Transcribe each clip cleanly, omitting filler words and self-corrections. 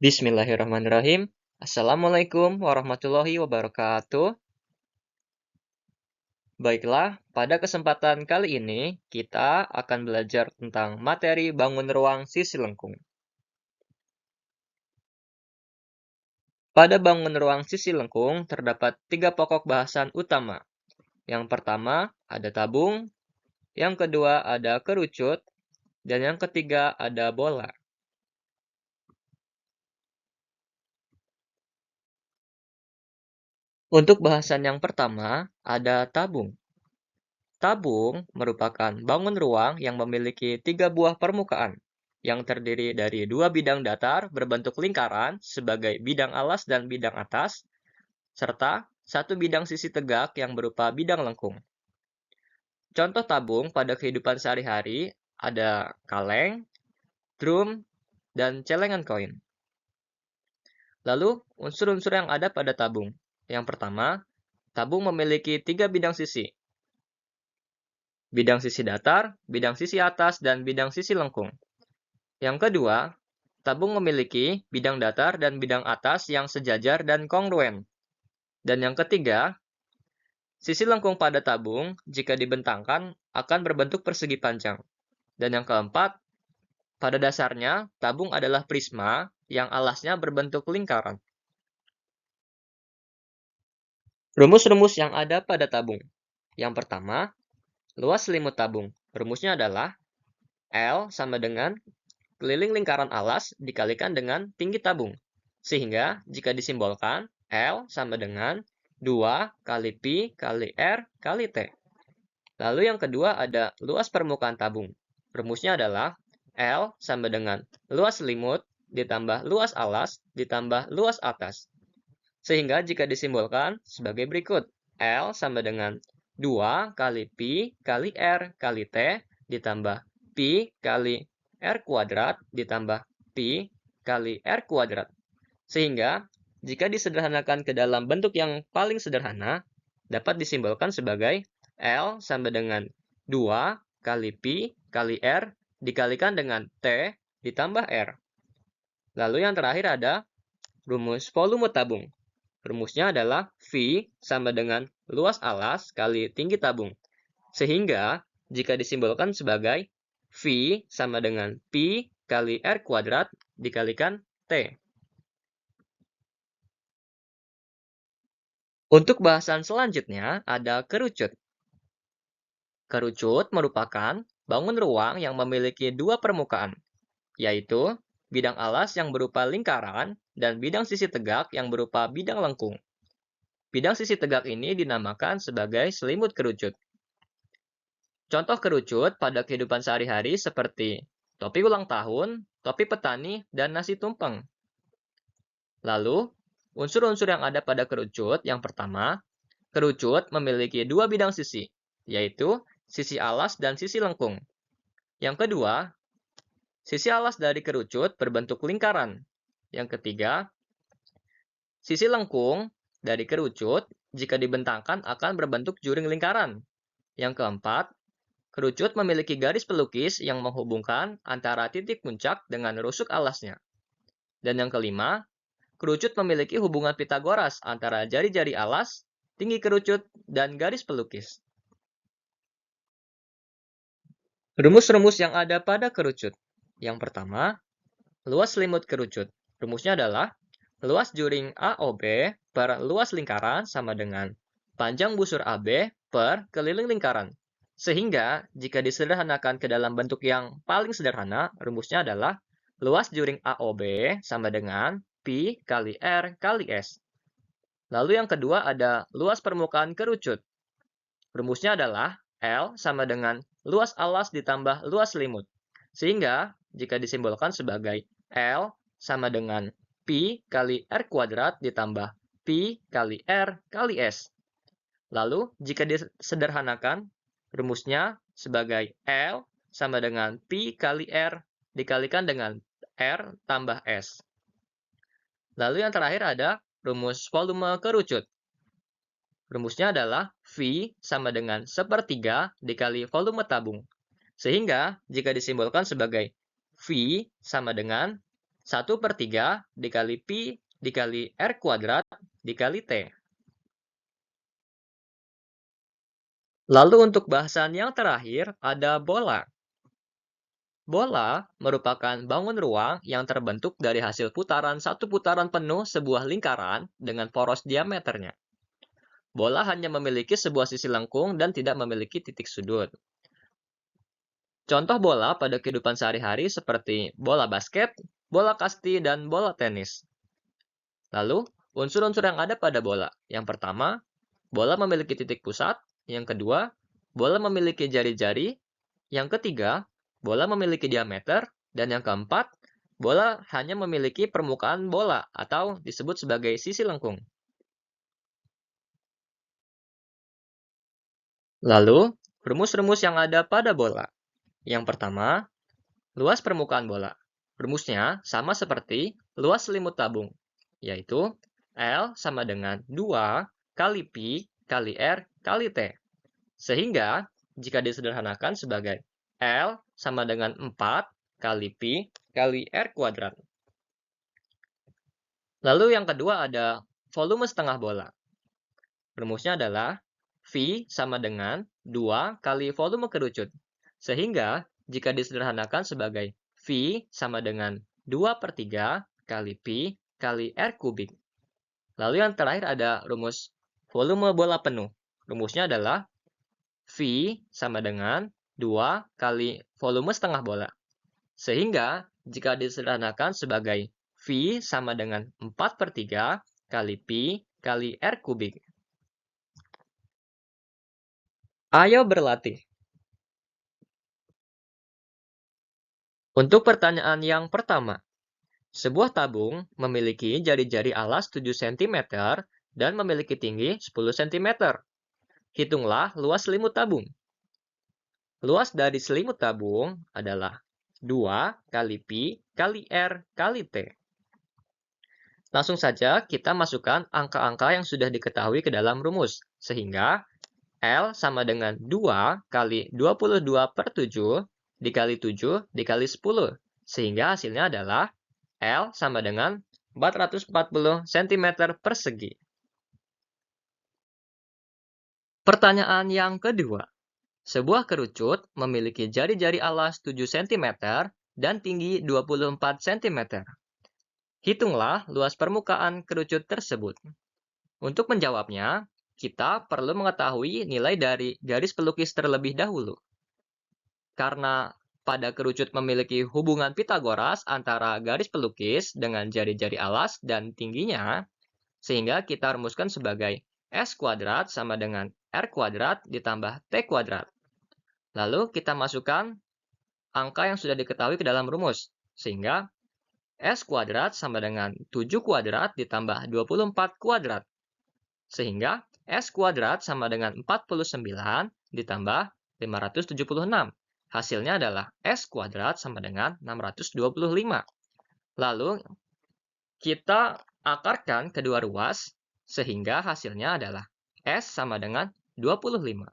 Bismillahirrahmanirrahim. Assalamualaikum warahmatullahi wabarakatuh. Baiklah, pada kesempatan kali ini kita akan belajar tentang materi bangun ruang sisi lengkung. Pada bangun ruang sisi lengkung terdapat 3 pokok bahasan utama. Yang pertama ada tabung, yang kedua ada kerucut, dan yang ketiga ada bola. Untuk bahasan yang pertama ada tabung. Tabung merupakan bangun ruang yang memiliki 3 buah permukaan, yang terdiri dari 2 bidang datar berbentuk lingkaran sebagai bidang alas dan bidang atas, serta 1 bidang sisi tegak yang berupa bidang lengkung. Contoh tabung pada kehidupan sehari-hari ada kaleng, drum, dan celengan koin. Lalu, unsur-unsur yang ada pada tabung. Yang pertama, tabung memiliki 3 bidang sisi. Bidang sisi datar, bidang sisi atas, dan bidang sisi lengkung. Yang kedua, tabung memiliki bidang datar dan bidang atas yang sejajar dan kongruen. Dan yang ketiga, sisi lengkung pada tabung jika dibentangkan akan berbentuk persegi panjang. Dan yang keempat, pada dasarnya tabung adalah prisma yang alasnya berbentuk lingkaran. Rumus-rumus yang ada pada tabung. Yang pertama, luas selimut tabung. Rumusnya adalah L sama dengan keliling lingkaran alas dikalikan dengan tinggi tabung. Sehingga jika disimbolkan, L sama dengan 2 kali Pi kali R kali T. Lalu yang kedua ada luas permukaan tabung. Rumusnya adalah L sama dengan luas selimut ditambah luas alas ditambah luas atas. Sehingga jika disimbolkan sebagai berikut. L sama dengan 2 kali Pi kali R kali T ditambah Pi kali R kuadrat ditambah Pi kali R kuadrat. Sehingga jika disederhanakan ke dalam bentuk yang paling sederhana, dapat disimbolkan sebagai L sama dengan 2 kali Pi kali R dikalikan dengan T ditambah R. Lalu yang terakhir ada rumus volume tabung. Rumusnya adalah V sama dengan luas alas kali tinggi tabung. Sehingga jika disimbolkan sebagai V sama dengan Pi kali R kuadrat dikalikan T. Untuk bahasan selanjutnya ada kerucut. Kerucut merupakan bangun ruang yang memiliki 2 permukaan, yaitu bidang alas yang berupa lingkaran dan bidang sisi tegak yang berupa bidang lengkung. Bidang sisi tegak ini dinamakan sebagai selimut kerucut. Contoh kerucut pada kehidupan sehari-hari seperti topi ulang tahun, topi petani, dan nasi tumpeng. Lalu, unsur-unsur yang ada pada kerucut yang pertama, kerucut memiliki 2 bidang sisi, yaitu sisi alas dan sisi lengkung. Yang kedua, sisi alas dari kerucut berbentuk lingkaran. Yang ketiga, sisi lengkung dari kerucut jika dibentangkan akan berbentuk juring lingkaran. Yang keempat, kerucut memiliki garis pelukis yang menghubungkan antara titik puncak dengan rusuk alasnya. Dan yang kelima, kerucut memiliki hubungan Pitagoras antara jari-jari alas, tinggi kerucut, dan garis pelukis. Rumus-rumus yang ada pada kerucut. Yang pertama, luas selimut kerucut. Rumusnya adalah luas juring AOB per luas lingkaran sama dengan panjang busur AB per keliling lingkaran. Sehingga jika disederhanakan ke dalam bentuk yang paling sederhana, rumusnya adalah luas juring AOB sama dengan Pi kali R kali S. Lalu yang kedua ada luas permukaan kerucut. Rumusnya adalah L sama dengan luas alas ditambah luas selimut. Sehingga jika disimbolkan sebagai L sama dengan Pi kali R kuadrat ditambah Pi kali R kali S. Lalu jika disederhanakan, rumusnya sebagai L sama dengan Pi kali R dikalikan dengan R tambah S. Lalu yang terakhir ada rumus volume kerucut. Rumusnya adalah V sama dengan 1/3 dikali volume tabung. Sehingga jika disimbolkan sebagai V sama dengan 1/3 dikali Pi dikali R kuadrat dikali T. Lalu untuk bahasan yang terakhir ada bola. Bola merupakan bangun ruang yang terbentuk dari hasil putaran satu putaran penuh sebuah lingkaran dengan poros diameternya. Bola hanya memiliki sebuah sisi lengkung dan tidak memiliki titik sudut. Contoh bola pada kehidupan sehari-hari seperti bola basket, bola kasti, dan bola tenis. Lalu, unsur-unsur yang ada pada bola. Yang pertama, bola memiliki titik pusat. Yang kedua, bola memiliki jari-jari. Yang ketiga, bola memiliki diameter. Dan yang keempat, bola hanya memiliki permukaan bola atau disebut sebagai sisi lengkung. Lalu, rumus-rumus yang ada pada bola. Yang pertama, luas permukaan bola. Rumusnya sama seperti luas selimut tabung, yaitu L sama dengan 2 kali Pi kali R kali T. Sehingga, jika disederhanakan sebagai L sama dengan 4 kali Pi kali R kuadrat. Lalu yang kedua ada volume setengah bola. Rumusnya adalah V sama dengan 2 kali volume kerucut. Sehingga, jika disederhanakan sebagai V sama dengan 2/3 kali Pi kali R kubik. Lalu yang terakhir ada rumus volume bola penuh. Rumusnya adalah V sama dengan 2 kali volume setengah bola. Sehingga, jika disederhanakan sebagai V sama dengan 4/3 kali Pi kali R kubik. Ayo berlatih. Untuk pertanyaan yang pertama, sebuah tabung memiliki jari-jari alas 7 cm dan memiliki tinggi 10 cm. Hitunglah luas selimut tabung. Luas dari selimut tabung adalah 2 kali Pi kali R kali T. Langsung saja kita masukkan angka-angka yang sudah diketahui ke dalam rumus, sehingga L sama dengan 2 kali 22/7 dikali 7 dikali 10. Sehingga hasilnya adalah L sama dengan 440 cm persegi. Pertanyaan yang kedua. Sebuah kerucut memiliki jari-jari alas 7 cm dan tinggi 24 cm. Hitunglah luas permukaan kerucut tersebut. Untuk menjawabnya, kita perlu mengetahui nilai dari garis pelukis terlebih dahulu. Karena pada kerucut memiliki hubungan Pitagoras antara garis pelukis dengan jari-jari alas dan tingginya, sehingga kita rumuskan sebagai S kuadrat sama dengan R kuadrat ditambah T kuadrat. Lalu kita masukkan angka yang sudah diketahui ke dalam rumus, sehingga S kuadrat sama dengan 7 kuadrat ditambah 24 kuadrat. Sehingga S kuadrat sama dengan 49 ditambah 576. Hasilnya adalah S kuadrat sama dengan 625. Lalu, kita akarkan kedua ruas, sehingga hasilnya adalah S sama dengan 25.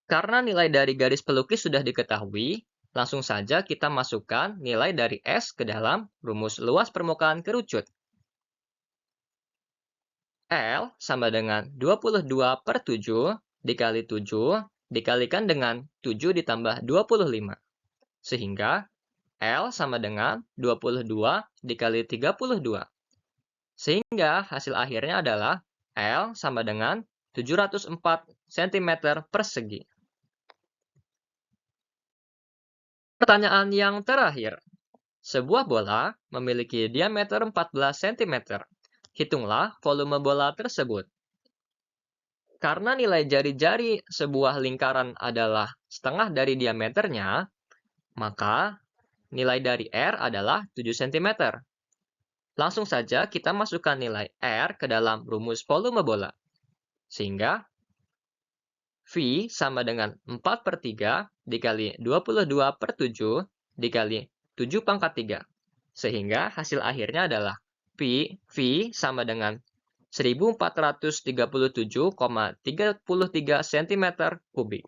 Karena nilai dari garis pelukis sudah diketahui, langsung saja kita masukkan nilai dari S ke dalam rumus luas permukaan kerucut. L sama dengan 22/7 dikali 7 dikalikan dengan 7 ditambah 25. Sehingga L sama dengan 22 dikali 32. Sehingga hasil akhirnya adalah L sama dengan 704 cm persegi. Pertanyaan yang terakhir. Sebuah bola memiliki diameter 14 cm. Hitunglah volume bola tersebut. Karena nilai jari-jari sebuah lingkaran adalah setengah dari diameternya, maka nilai dari R adalah 7 cm. Langsung saja kita masukkan nilai R ke dalam rumus volume bola. Sehingga V sama dengan 4/3 dikali 22/7 dikali 7 pangkat 3. Sehingga hasil akhirnya adalah V sama dengan 1437,33 cm kubik.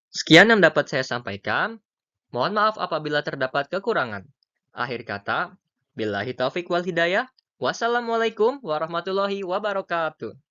Sekian yang dapat saya sampaikan. Mohon maaf apabila terdapat kekurangan. Akhir kata, billahi taufik wal hidayah. Wassalamualaikum warahmatullahi wabarakatuh.